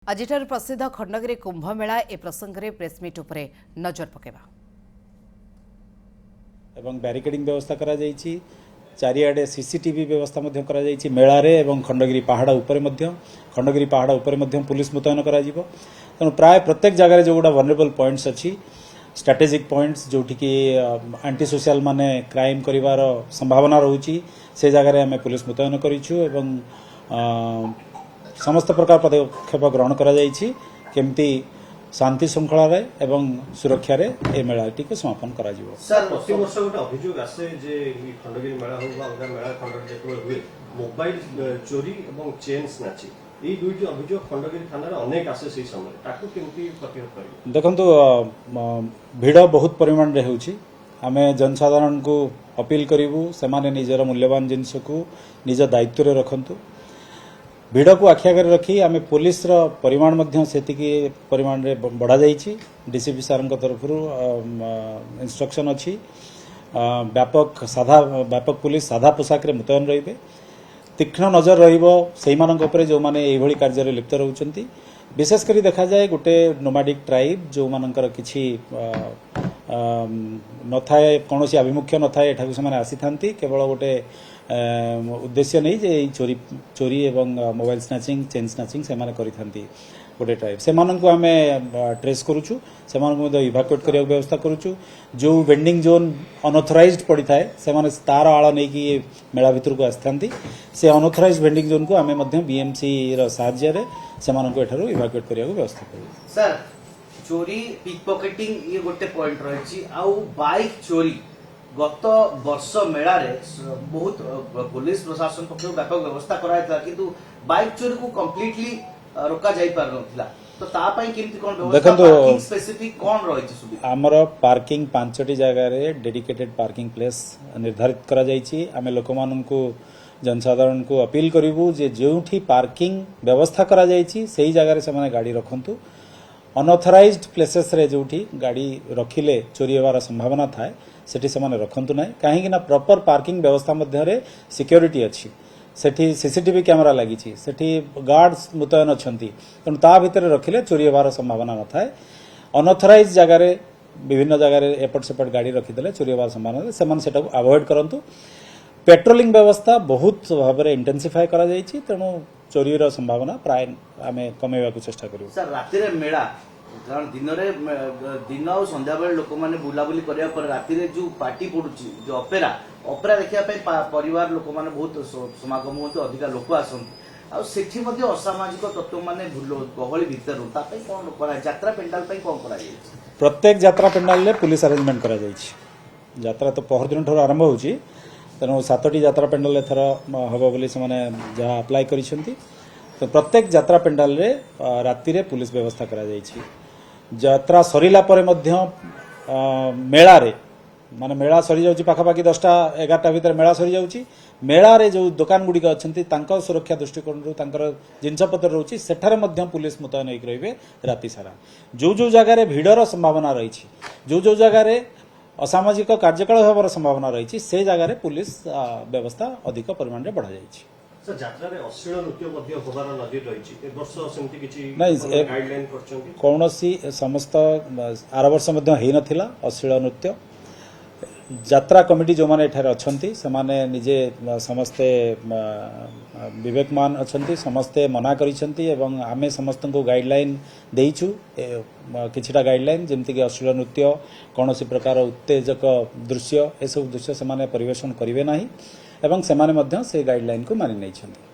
आजिठार प्रसिद्ध खंडगिरी कुंभमेला ए प्रसंग में प्रेसमिट उपरे नजर पकेबा एवं बैरिकेडिंग व्यवस्था करा जायछि चारिआडे सीसीटीवी व्यवस्था मध्य करा जायछि मेला रे एवं खंडगिरी पहाड़ ऊपर मध्य खंडगिरी पहाड़ ऊपर मध्य पुलिस मुतयन करा जिवो तेणु प्राय प्रत्येक जगह जो गुडा वनरेबल पॉइंट्स अच्छी स्ट्रेटेजिक पॉइंट्स जोठी कि एंटी सोशल माने क्राइम करिवार संभावना रहउछि से जगह आम पुलिस मुतयन करिछु एवं समस्त प्रकार पदक्षेप ग्रहण करा जायछि केमती शांति श्रृंखला रे एवं सुरक्षा रे ए मेलाटी को समापन करा जिवो। सर प्रति वर्ष गोटे अभियोग आसे जे खंडगिरी मेला हो अलगा मेला खंडगिरी जेतबे हुए मोबाइल चोरी एवं चेन स्नैचिंग এই দুইটি অভিযোগ খন্ডগিরি থানার অনেক আসে সেই সময় তাকু কেমতি প্রতিহত করিবে দেখন্তু ভিড় বহুত পরিমাণ রে হেউছি आमे जनसाधारण को अपील करिवु सेमाने निजर मूल्यवान जिनस को निज दायित्व रे रखंतु भिड़ को आखि आगे रखी आमे पुलिस रो परिमाण मध्य सेतिकी परिमाण रे बढ़ा जाईछि डीसीपी सर तरफ इंस्ट्रक्शन अछि व्यापक पुलिस साधा पोशाक रे मुतयन रहिबे तीक्ष्ण नजर रहिबो सेहि मानक उपरे जो माने एई भली कार्य रे लिप्त रहउचंती विशेष करी देखा जाए गोटे नोमाडिक ट्राइब जो मानकर किछि न थाए कौन आभिमुख्य न थाए एठाकु से आसी थांती केवल गोटे उद्देश्य नहीं जे चोरी चोरी एवं मोबाइल स्नैचिंग चेन स्नैचिंग से माने करि थांती गोटे ट्राइब से मानन को आमे ट्रेस करूछु से मानन को इवाक्युएट करिया व्यवस्था करूछु जो वेंडिंग जोन अनऑथराइज्ड पड़ी थाए से माने तार आळ नै कि मेला भितर को आस्थांती से अनऑथराइज्ड वेंडिंग जोन को आमे मध्य बीएमसी रो सहाय्य रे से मानन को एठारो इवाक्युएट करिया व्यवस्था करू। सर चोरी पिक पॉकेटिंग ये गोटे पॉइंट रही आउ बाइक चोरी गत वर्ष मेला रे बहुत पुलिस प्रशासन पक्ष व्यापक व्यवस्था कराइता किंतु बाइक चोरी को कंप्लीटली रोका जाई पार नथिला तो ता पई केमति कोन व्यवस्था पार्किंग स्पेसिफिक कोन रहिछि सुविधा हमर पार्किंग पांचटी जगह रे डेडिकेटेड पार्किंग प्लेस निर्धारित करा जाईछि आमे लोकमान को जनसाधारण को अपील करिवु जे जेउठी पार्किंग व्यवस्था करा जाईछि सेही जगह रे से गाड़ी रखंतु अनऑथराइज्ड प्लेसेस रे जोठी गाड़ी रखिले चोरी होवार संभावना थाए सेठी से माने रखंतु नाही काहे कि ना प्रॉपर पार्किंग व्यवस्था मध्य रे सिक्योरिटी अछि सेठी सीसीटीवी कैमरा लागिछि सेठी गार्ड्स मुतयन अछंती तन ता भितर रखिले चोरी होवार संभावना न थाए अनऑथराइज्ड जगह रे विभिन्न जगह रे एपट सेपट गाड़ी रखि देले चोरी होवार संभावना से माने सेटा अवॉइड करंतु पेट्रोलिंग व्यवस्था बहुत भाव में इंटेंसिफाई करा जायछि तेणु चोरी रो संभावना प्राय आमे कमेवा को चेष्टा करियो। सर राति रे मेला कारण दिन और संध्या बेले लोक माने बुलाबुली करिया पर राति रे जो पार्टी पडुची जो ऑपेरा देखिया परिवार लोक माने बहुत समागम होते अधिक लोक आसंती आ सेठी मध्ये असामाजिक तत्व माने गहली भीतर तापई कोन करा यात्रा पेंडाल पई कोन करा जायछि प्रत्येक यात्रा पेंडाल रे पुलिस अरेंजमेंट करा जायछि यात्रा तो पहर दिन ठर आरंभ होची तेणु 7टी यात्रा पेंडाल एथर हम बोली से जहाँ अप्लाई करिसेंती तो प्रत्येक यात्रा पेंडाल रे राति रे पुलिस व्यवस्था करा जायछि यात्रा सरिला परे मध्य मेला रे माने मेला सरी जाउछि पाखापाखि 10टा 11टा भीतर मेला सरी जाउछि मेला रे जो दुकान गुडी अछंती तांकर सुरक्षा दृष्टिकोण रो तांकर जिनसपत्र रहउछि सेठारे मध्य पुलिस मुतयन होई रहिबे राति सारा जो जगह रे भीड़र संभावना रहिछि जो जगह रे असामाजिक कार्यकलाप होवार संभावना रही से जगह पुलिस व्यवस्था अधिक परिमाण में बढ़ा जायछि। सर यात्रा रे अश्लील नृत्य मध्ये होबार नजर रही ए वर्ष सेमति किछि गाइडलाइन करछंती कोनोसी समस्त आर वर्ष मध्ये हेइ नथिला अश्लील नृत्य यात्रा कमिटी जो माने एठारे अछंती से माने निजे समस्ते विवेकमान अछंती समस्ते मना करिसंती एवं आमे समस्त को गाइडलाइन देइछु किछिटा गाइडलाइन जेमति कि अश्लील नृत्य कोनोसी प्रकार उत्तेजक दृश्य ए सब दृश्य से माने परिवेशन करिवे नाही एवं से माने मध्य से गाइडलाइन को मानि नै छंती।